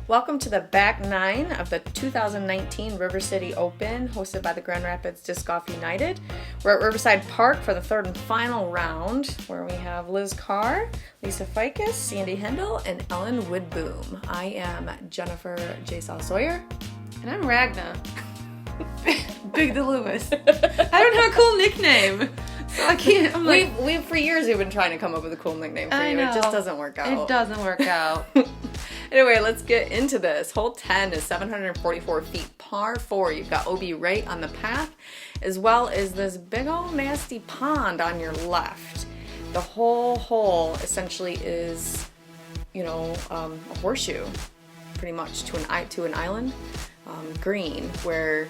Welcome to the back nine of the 2019 River City Open, hosted by the Grand Rapids Disc Golf United. We're at Riverside Park for the third and final round, where we have Liz Carr, Lisa Fajkus, Sandy Hendel, and Ellen Widboom. I am Jennifer J. Sawyer. And I'm Ragna. Big the Lewis. I don't have a cool nickname. So I can't. I'm like, we've for years we've been trying to come up with a cool nickname for you. It just doesn't work out. It doesn't work out. Anyway, let's get into this. Hole 10 is 744 feet, par 4. You've got OB right on the path, as well as this big old nasty pond on your left. The whole hole essentially is, a horseshoe, pretty much, to an island green, where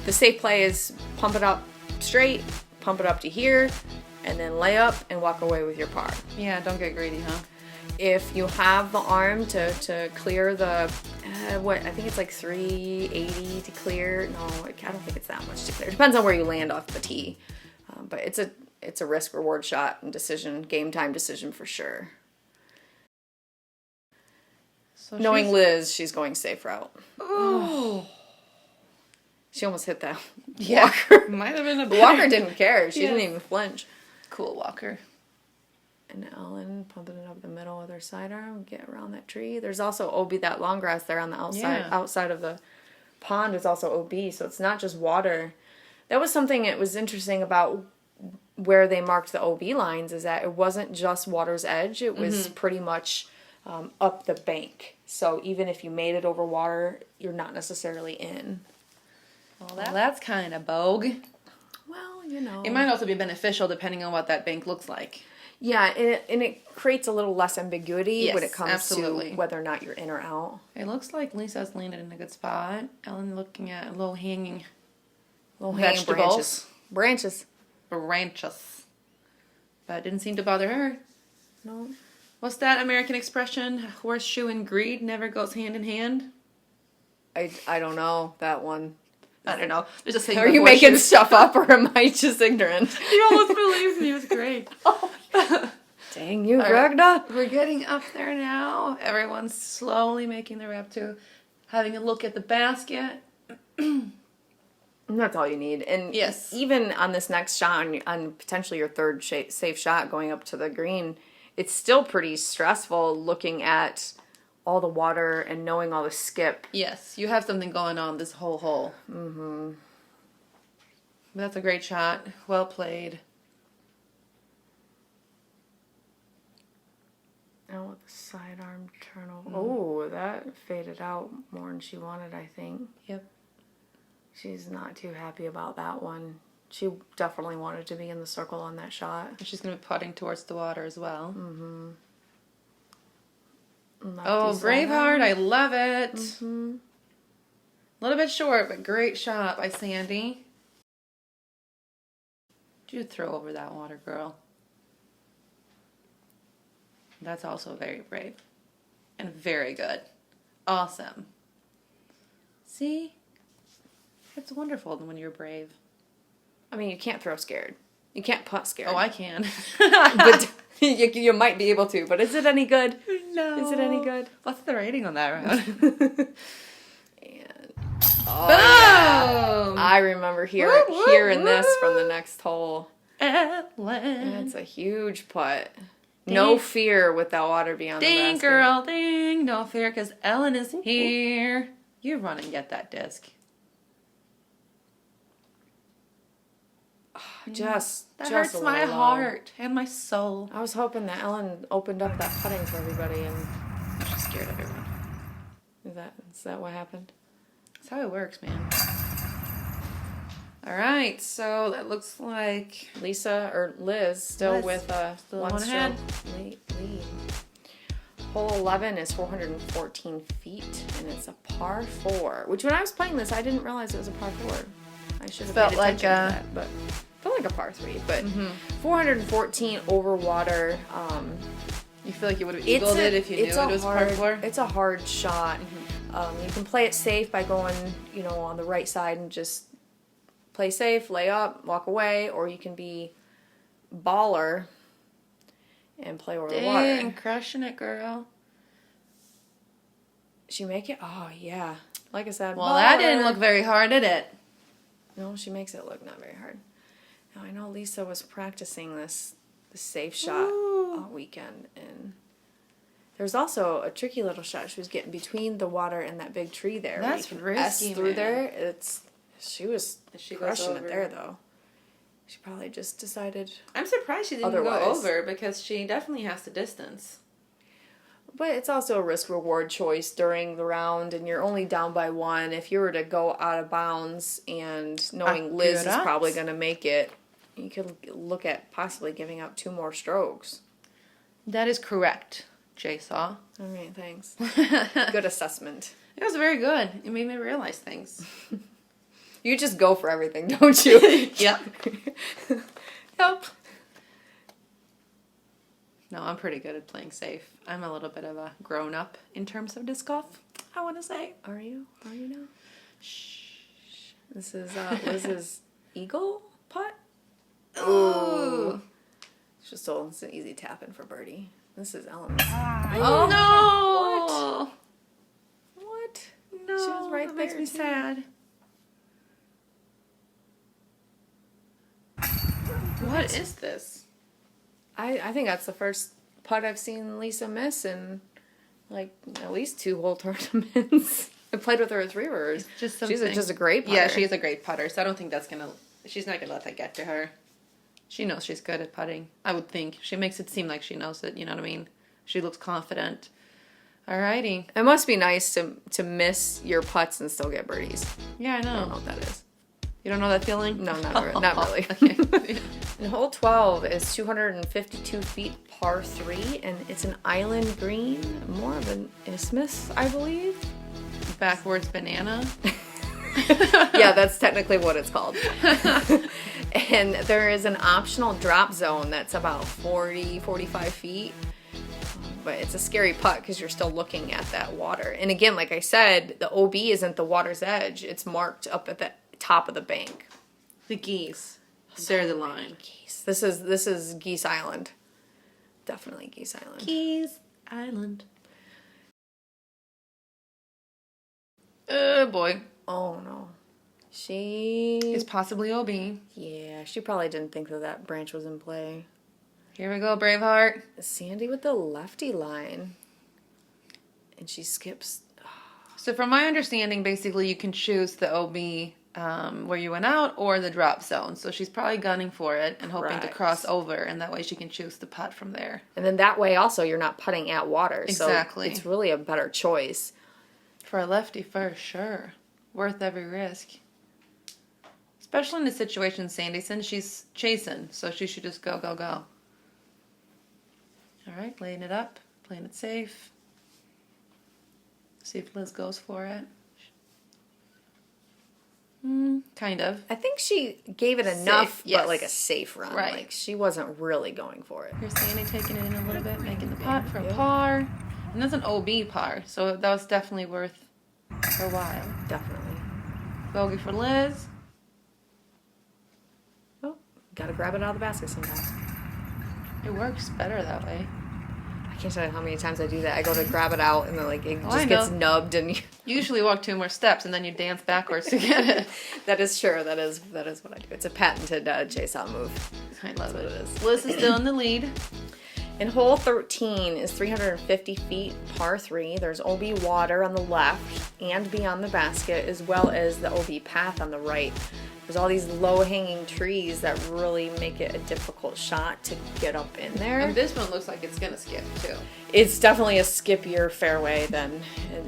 the safe play is pump it up straight, pump it up to here, and then lay up and walk away with your par. Yeah, don't get greedy, huh? If you have the arm to clear the, I think it's like 380 to clear. No, I don't think it's that much to clear. It depends on where you land off the tee. But it's a risk-reward shot and decision, game time decision for sure. So knowing Liz, she's going safe route. Oh. She almost hit that Yeah, walker. might have been a The walker didn't care. She didn't even flinch. Cool walker. And Ellen pumping it up the middle with her sidearm, get around that tree. There's also OB, that long grass there on the outside of the pond is also OB, so it's not just water. That was something that was interesting about where they marked the OB lines, is that it wasn't just water's edge, it was pretty much up the bank. So even if you made it over water, you're not necessarily in. Well, that's kind of bogue. Well, It might also be beneficial depending on what that bank looks like. Yeah, and it creates a little less ambiguity when it comes to whether or not you're in or out. It looks like Lisa's landed in a good spot. Ellen looking at low hanging vegetables. Branches. Branches. But it didn't seem to bother her. No. What's that American expression? Horseshoe and greed never goes hand in hand? I don't know that one. I don't know. There's a thing. Are you making stuff up, or am I just ignorant? You almost believed me. It was great. Dang you, Ragna. We're getting up there now. Everyone's slowly making their way up to having a look at the basket. That's all you need. And yes, even on this next shot, on potentially your third safe shot going up to the green, it's still pretty stressful looking at all the water and knowing all the skip. Yes, you have something going on this whole hole. Mm-hmm. That's a great shot. Well played. Now with the sidearm turn over. Oh, that faded out more than she wanted, I think. Yep. She's not too happy about that one. She definitely wanted to be in the circle on that shot. She's going to be putting towards the water as well. Mm-hmm. Oh, Braveheart, I love it. Mm-hmm. A little bit short, but great shot by Sandy. Did you throw over that water, girl? That's also very brave. And very good. Awesome. See? It's wonderful when you're brave. I mean, you can't throw scared. You can't putt scared. Oh, I can. But you might be able to, but is it any good? No. Is it any good? What's the rating on that round? And boom! I remember hearing this from the next hole. Ellen. That's a huge putt. Ding. No fear with that water beyond the basket. Ding, girl, ding. No fear, because Ellen is here. You run and get that disc. That hurts my heart and my soul. I was hoping that Ellen opened up that putting for everybody, and she's scared of everyone. Is that what happened? That's how it works, man. All right, so that looks like Lisa or Liz still with a one ahead lead. Hole 11 is 414 feet, and it's a par 4. Which when I was playing this, I didn't realize it was a par 4. I should have paid attention to that, but felt like a par 3. But 414 over water. You feel like you would have eagled it if you knew it was par 4? It's a hard shot. You can play it safe by going, on the right side and just play safe, lay up, walk away, or you can be baller and play over the water. Dang, crushing it, girl. she make it? Oh, yeah. Like I said, Well, that didn't look very hard, did it? No, she makes it look not very hard. Now, I know Lisa was practicing the safe shot all weekend, and there's also a tricky little shot she was getting between the water and that big tree there. That's risky, through man. there. She was She goes crushing it over. there, though. She probably just decided. I'm surprised she didn't Otherwise. go over because she definitely has the distance. But it's also a risk-reward choice during the round, and you're only down by 1. If you were to go out of bounds and knowing Liz is probably going to make it, you could look at possibly giving up 2 more strokes. That is correct, Jaysaw. All right, thanks. Good assessment. It was very good. It made me realize things. You just go for everything, don't you? Yep. Yep. No, I'm pretty good at playing safe. I'm a little bit of a grown-up in terms of disc golf, I want to say. Are you? Are you now? Shh. This is Liz's eagle putt. Ooh. It's an easy tap in for birdie. This is Ellen's. Oh, no! What? No, She was right that makes there, me too. sad. What is this? I think that's the first putt I've seen Lisa miss in like at least 2 whole tournaments. I played with her at 3 Rivers. Just She's just a great putter. Yeah, she's a great putter, so I don't think she's not gonna let that get to her. She knows she's good at putting, I would think. She makes it seem like she knows it, you know what I mean? She looks confident. Alrighty. It must be nice to miss your putts and still get birdies. Yeah, I I don't know know. what that is. You don't know that feeling? No, not really. Okay. And hole 12 is 252 feet par 3, and it's an island green, more of an isthmus, I believe. Backwards banana. Yeah, that's technically what it's called. And there is an optional drop zone that's about 45 feet. But it's a scary putt because you're still looking at that water. And again, like I said, the OB isn't the water's edge. It's marked up at the top of the bank. The geese. They're the line. Geese. This is Geese Island. Definitely Geese Island. Geese Island. Oh boy. Oh no. She It's possibly OB. Yeah, she probably didn't think that branch was in play. Here we go, Braveheart. Sandy with the lefty line. And she skips. So from my understanding, basically you can choose the OB where you went out or the drop zone. So she's probably gunning for it and hoping to Correct. cross over, and that way she can choose the putt from there. And then that way also you're not putting at water. Exactly. So it's really a better choice. For a lefty, for sure. Worth every risk. Especially in the situation Sandy's in, she's chasing, so she should just go, go, go. All right, laying it up, playing it safe. See if Liz goes for it. Kind of. I think she gave it enough, Safe, yes. but like a safe run. Right. Like she wasn't really going for it. Here's Sandy taking it in a little bit, making the putt for a Yep. par. And that's an OB par, so that was definitely worth her while. Definitely. Bogey for Liz. Oh, gotta grab it out of the basket sometimes. It works better that way. I can't tell you how many times I do that. I go to grab it out and then like it I just gets know. nubbed and You usually walk 2 more steps and then you dance backwards to get it. that is true. That is what I do. It's a patented Jay-Saw move. I love That's it. what it is. Liz is still in the lead. And hole 13 is 350 feet, par 3. There's OB water on the left and beyond the basket, as well as the OB path on the right. There's all these low-hanging trees that really make it a difficult shot to get up in there. And this one looks like it's going to skip, too. It's definitely a skippier fairway than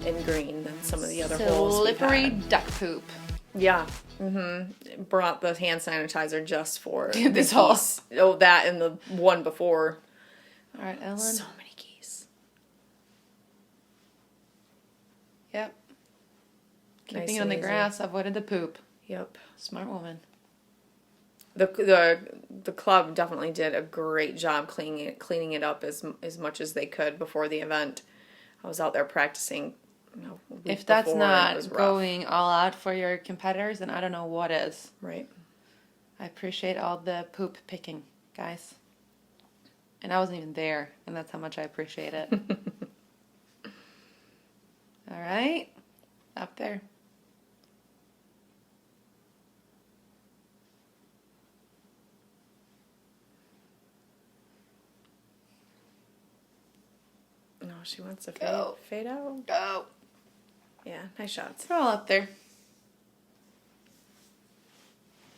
in green than some of the other holes we've Slippery had. duck poop. Yeah. Mm-hmm. Brought the hand sanitizer just for This the hole. geese. Oh, that and the one before. All right, Ellen. So many geese. Yep. Nice Keeping on and the easy. grass, avoided the poop. Yep. Smart woman. The club definitely did a great job cleaning it up as much as they could before the event. I was out there practicing. A week If that's before, and it not was rough. going all out for your competitors, then I don't know what is. Right. I appreciate all the poop picking, guys. And I wasn't even there, and that's how much I appreciate it. All right. Up there. No, she wants to Go. fade out. Go. Yeah, nice shots. They're all up there.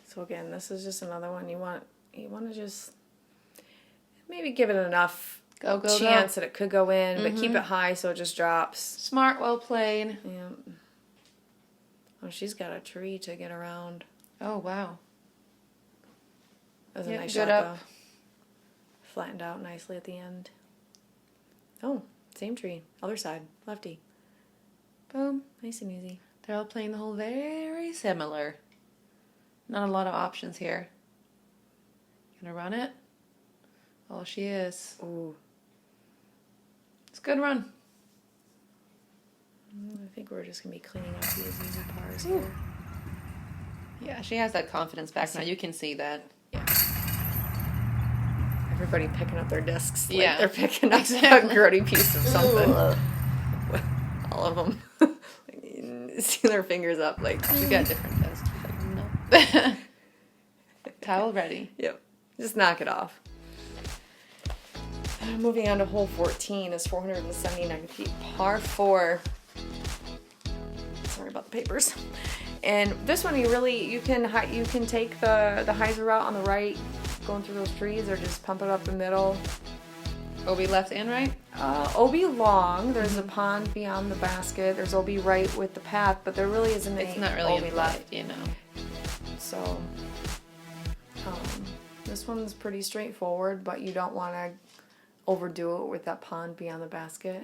So again, this is just another one you want to just maybe give it enough chance that it could go in, but keep it high so it just drops. Smart, well played. Yeah. Oh, she's got a tree to get around. Oh, wow. That was a nice good shot, up. though. Flattened out nicely at the end. Oh, same tree. Other side. Lefty. Boom. Nice and easy. They're all playing the hole very similar. Not a lot of options here. Gonna run it? Oh, she is. Ooh. It's a good run. I think we're just going to be cleaning up these easy pars here. Yeah, she has that confidence back now. You can see that. Yeah. Everybody picking up their discs. Like Yeah. They're picking up a grody piece of something. All of them. See their fingers up like. You got different discs. No. Towel ready. Yep. Just knock it off. Moving on to hole 14 is 479 feet, par 4. Sorry about the papers. And this one you can take the hyzer route on the right, going through those trees, or just pump it up the middle. OB left and right? OB long. There's a pond beyond the basket. There's OB right with the path, but there really isn't any It's not really OB in left. play, you know. So this one's pretty straightforward, but you don't want to overdo it with that pond beyond the basket.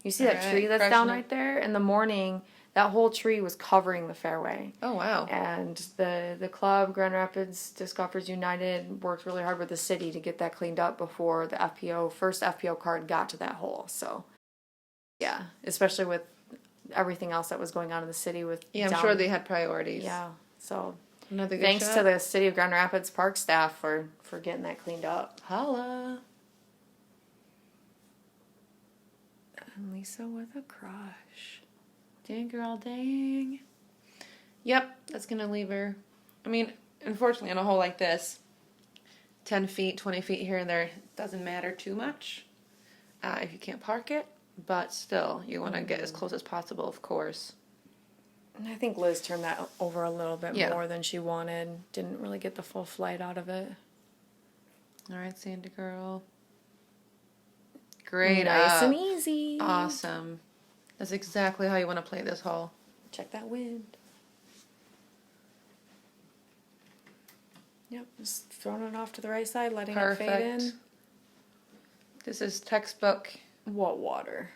You see that tree that's down right there? In the morning, that whole tree was covering the fairway. Oh, wow. And the club, Grand Rapids Disc Golfers United, worked really hard with the city to get that cleaned up before the first FPO card got to that hole. So, yeah, especially with everything else that was going on in the city with I'm sure they had priorities. Yeah, so another good thanks shot. to the City of Grand Rapids Park staff for getting that cleaned up. Holla. And Lisa with a crush. Dang, girl, dang. Yep, that's going to leave her. I mean, unfortunately, on a hole like this, 10 feet, 20 feet here and there doesn't matter too much if you can't park it. But still, you want to get as close as possible, of course. And I think Liz turned that over a little bit more than she wanted. Didn't really get the full flight out of it. All right, Sandy girl. Great. Nice and easy. Awesome. That's exactly how you want to play this hole. Check that wind. Yep, just throwing it off to the right side, letting it fade in. This is textbook. What water?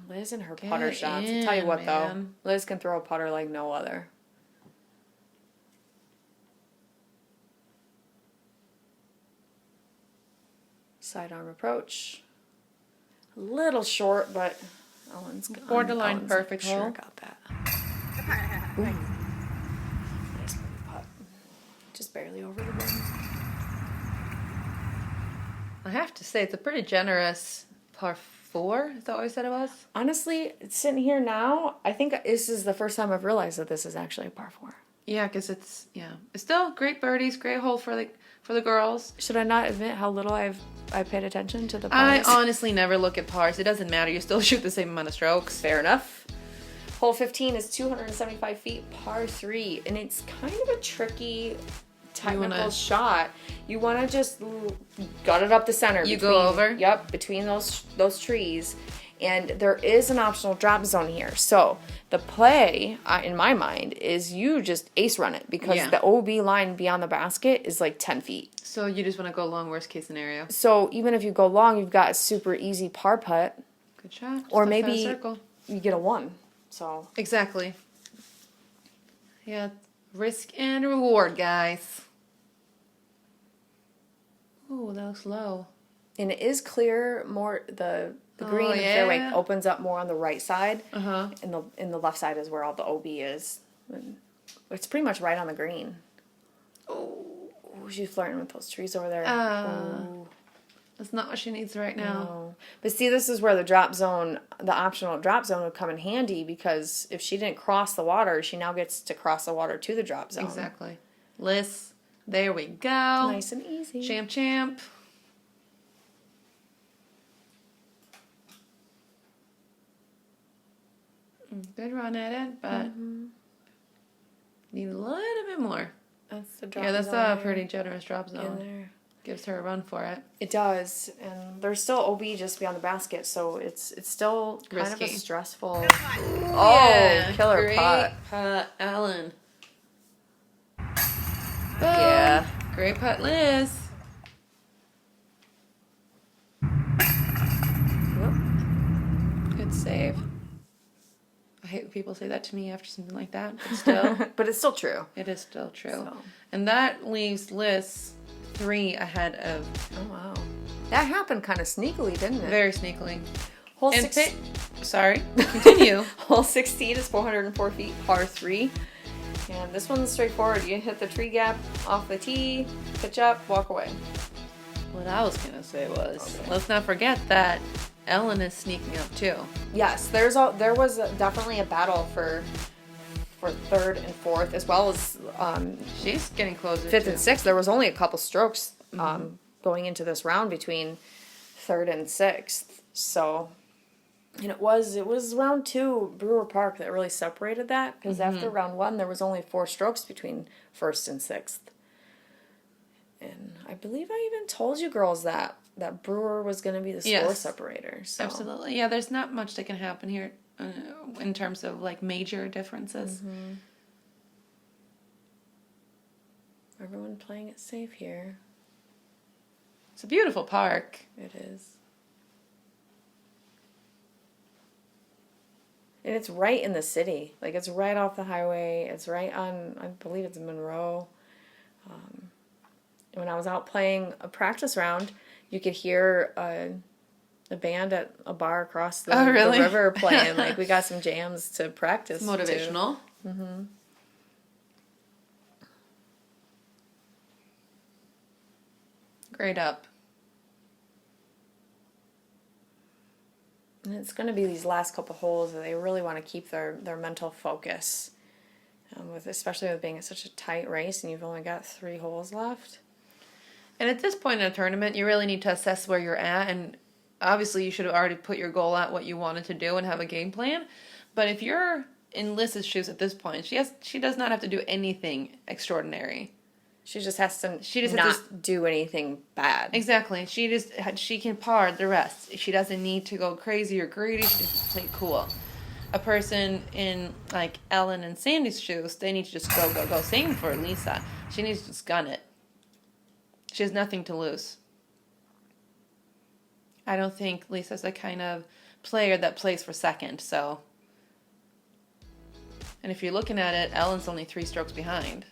Liz and her putter shots. I'll tell you what, though. Liz can throw a putter like no other. Sidearm approach. A little short, but Ellen's borderline perfect hole. Sure got that. Nice putt. Just barely over the rim. I have to say, it's a pretty generous par 4. Is that what I said it was? Honestly, sitting here now, I think this is the first time I've realized that this is actually a par 4. Yeah, because it's still great birdies, great hole for the girls. Should I not admit how little I paid attention to the pars? pars? I honestly never look at pars. It doesn't matter. You still shoot the same amount of strokes. Fair enough. Hole 15 is 275 feet, par 3, and it's kind of a tricky technical shot. You want to just gut it up the center. You go over? Yep, between those trees. And there is an optional drop zone here. So the play, in my mind, is you just ace run it because the OB line beyond the basket is like 10 feet. So you just want to go long, worst case scenario. So even if you go long, you've got a super easy par putt. Good shot. Or maybe you get a 1. So exactly. Yeah, risk and reward, guys. Ooh, that looks low. And it is clear more the green fairway opens up more on the right side. And the left side is where all the OB is. And it's pretty much right on the green. Oh, she's flirting with those trees over there. That's not what she needs right now. No. But see, this is where the optional drop zone would come in handy, because if she didn't cross the water, she now gets to cross the water to the drop zone. Exactly. Liz, there we go. Nice and easy. Champ, champ. Good run at it, but need a little bit more. That's the drop Yeah, that's zone a pretty generous drop in zone. there. Gives her a run for it. It does, and there's still OB just beyond the basket, so it's still kind of a Risky. stressful. Yeah, Killer great putt. putt, Ellen. Yeah. Great putt, Liz. Good save. I hate when people say that to me after something like that, but still, But it's still true. it is still true. So. And that leaves Liz 3 ahead of Oh wow, that happened kind of sneakily, didn't it? very sneakily. Hole And six. Sorry, continue. Hole 16 is 404 feet, par 3. And this one's straightforward. You hit the tree gap off the tee, pitch up, walk away. What I was gonna say was, Okay. let's not forget that Ellen is sneaking up too. Yes, there was definitely a battle for third and fourth, as well as She's getting closer. fifth too. and sixth. There was only a couple strokes going into this round between third and sixth. So, and it was round 2, Brewer Park, that really separated that, because after round 1 there was only 4 strokes between first and sixth. And I believe I even told you girls that Brewer was going to be the score Yes. separator. So. Absolutely. Yeah, there's not much that can happen here in terms of like major differences. Everyone playing it safe here. It's a beautiful park. It is. And it's right in the city. Like, it's right off the highway. It's right on, I believe it's Monroe. When I was out playing a practice round, you could hear a band at a bar across the, Oh, really? the river playing. Like, we got some jams to practice. It's motivational. Grade up. And it's going to be these last couple holes that they really want to keep their mental focus. Especially with being such a tight race and you've only got 3 holes left. And at this point in a tournament, you really need to assess where you're at. And obviously, you should have already put your goal out, what you wanted to do, and have a game plan. But if you're in Liz's shoes at this point, she does not have to do anything extraordinary. She just has to has not to do anything bad. Exactly. She can par the rest. She doesn't need to go crazy or greedy. She just play cool. A person in like Ellen and Sandy's shoes, they need to just go, go, go. Same for Lisa. She needs to just gun it. She has nothing to lose. I don't think Lisa's the kind of player that plays for second, so. And if you're looking at it, Ellen's only 3 strokes behind.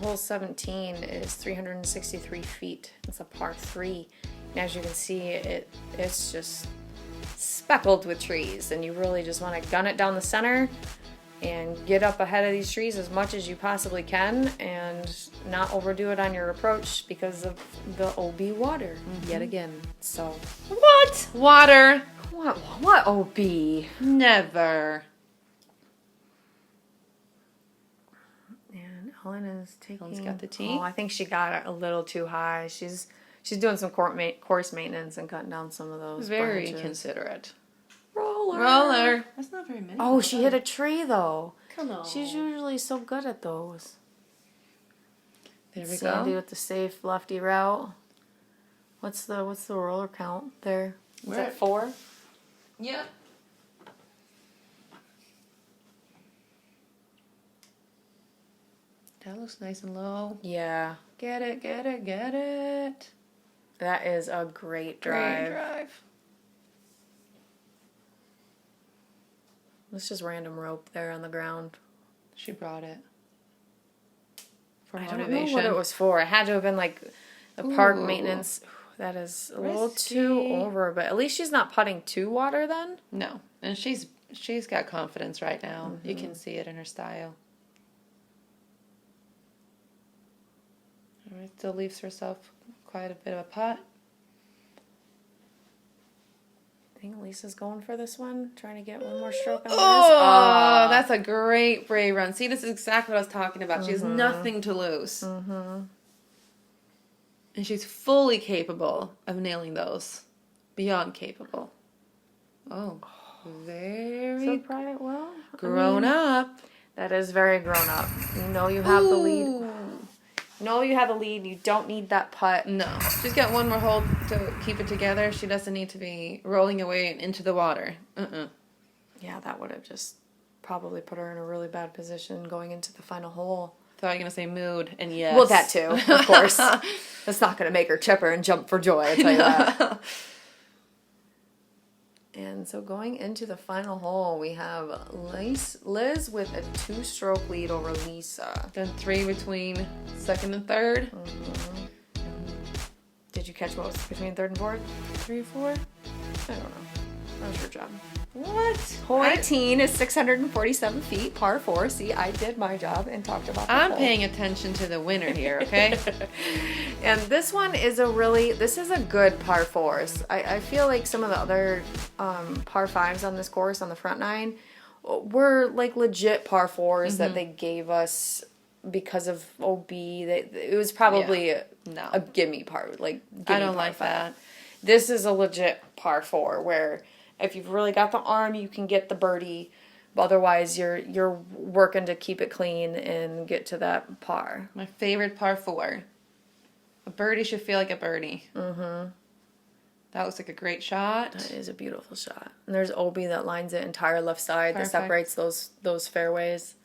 Hole 17 is 363 feet. It's a par 3. And as you can see, it's just speckled with trees. And you really just want to gun it down the center and get up ahead of these trees as much as you possibly can and not overdo it on your approach because of the OB water yet again. So, What? Water? what OB? Never. And Ellen is taking. Ellen's got the tee. Oh, I think she got it a little too high. She's doing some course maintenance and cutting down some of those. Very branches. considerate. Roller. That's not very many. Oh, she hit a tree though. Come on. She's usually so good at those. There we Sandy go. with the safe lefty route. What's the roller count there? Is We're that at 4? Yep. That looks nice and low. Yeah, Get it, get it, get it. that is a great drive. Great drive. It's just random rope there on the ground. She brought it. For I don't motivation. know what it was for. It had to have been like the park Ooh. maintenance. That is a little Risky. too over, but at least she's not putting to water then. No. And she's got confidence right now. You can see it in her style. All right, still leaves herself quite a bit of a putt. I think Lisa's going for this one, trying to get one more stroke on this. Oh, that's a great Bray run. See, this is exactly what I was talking about. She has nothing to lose. And she's fully capable of nailing those. Beyond capable. Oh, very So probably, well, grown up. That is very grown up. You know you have the lead. No, you have the lead. You don't need that putt. No. She's got one more hole to keep it together. She doesn't need to be rolling away into the water. Yeah, that would have just probably put her in a really bad position going into the final hole. Thought you were going to say mood, and yes. Well, that too, of course. That's not going to make her chipper and jump for joy, I'll tell you that. And so going into the final hole, we have Liz with a 2-stroke lead over Lisa. Then 3 between second and third. Did you catch what was between third and fourth? 3, 4? I don't know. That was your job. What? Hole 18 is 647 feet, par 4. See, I did my job and talked about the I'm hole. paying attention to the winner here, okay? And this one is this is a good par 4s. I feel like some of the other par 5s on this course on the front 9 were like legit par 4s that they gave us because of OB. It was probably a gimme par, like gimme I don't par like 5. that. This is a legit par 4 where if you've really got the arm, you can get the birdie. But otherwise, you're working to keep it clean and get to that par. My favorite par 4. A birdie should feel like a birdie. That looks like a great shot. That is a beautiful shot. And there's OB that lines it entire left side Perfect. that separates those fairways.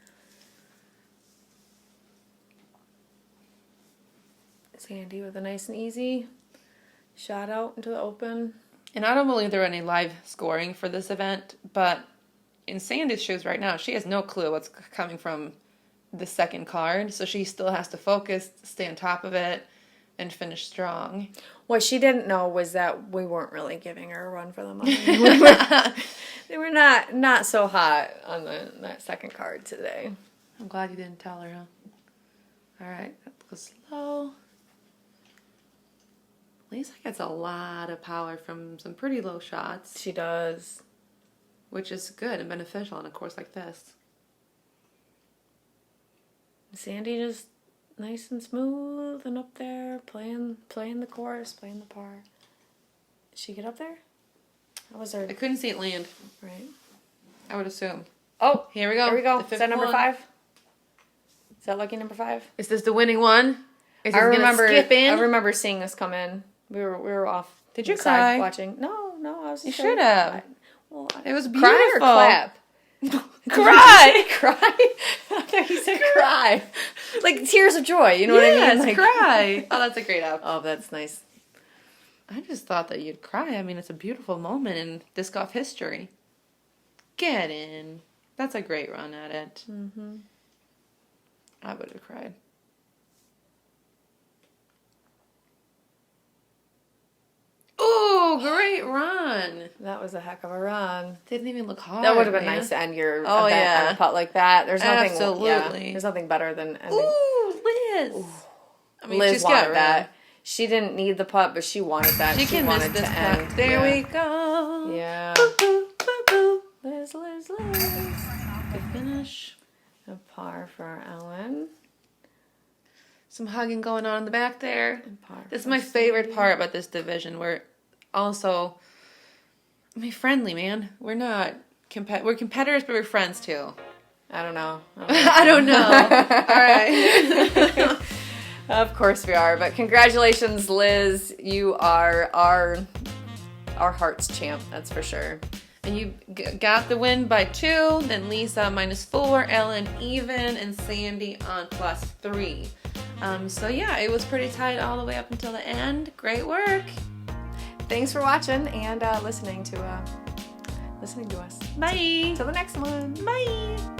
Sandy with a nice and easy shot out into the open. And I don't believe there are any live scoring for this event, but in Sandy's shoes right now, she has no clue what's coming from the second card, so she still has to focus, stay on top of it, and finish strong. What she didn't know was that we weren't really giving her a run for the money. They were not so hot on that second card today. I'm glad you didn't tell her, huh? All right, go slow. Lisa gets a lot of power from some pretty low shots. She does. Which is good and beneficial on a course like this. Sandy just nice and smooth and up there, playing the course, playing the par. Did she get up there? How was her? I couldn't see it land. Right. I would assume. Oh, Here we go. Here we go. The Is that number one. 5? Is that lucky number 5? Is this the winning one? Is I this remember. gonna skip in? I remember seeing this come in. We were off. Did you the side cry? watching? No, I was. You just should have. Well, It was cry or beautiful. clap. Cry. Cry. I thought you said cry. Like tears of joy. You know what I mean? Yes, Like, cry. Oh, that's a great app. Oh, that's nice. I just thought that you'd cry. I mean, it's a beautiful moment in disc golf history. Get in. That's a great run at it. I would have cried. Ooh, great run. That was a heck of a run. Didn't even look hard. That would have been man. nice to end your Oh, event yeah. on a putt like that. There's nothing. Absolutely. Yeah, there's nothing better than ending. Ooh, Liz. I mean, Liz she's got wanted room. that. She didn't need the putt, but she wanted that. She can miss wanted this to putt. end. There Yeah. we go. Yeah. Boo, boo, boo, boo. Liz. Good finish. A par for Ellen. Some hugging going on in the back there. And par This is for my favorite Sandy. part about this division. We're also, I mean, friendly, man. We're not we're competitors, but we're friends too. I don't know. I don't know. All right. Of course we are, but congratulations, Liz. You are our heart's champ, that's for sure. And you got the win by 2, then Lisa -4, Ellen even, and Sandy on +3. So yeah, it was pretty tight all the way up until the end. Great work. Thanks for watching and listening to us. Bye. Till the next one. Bye.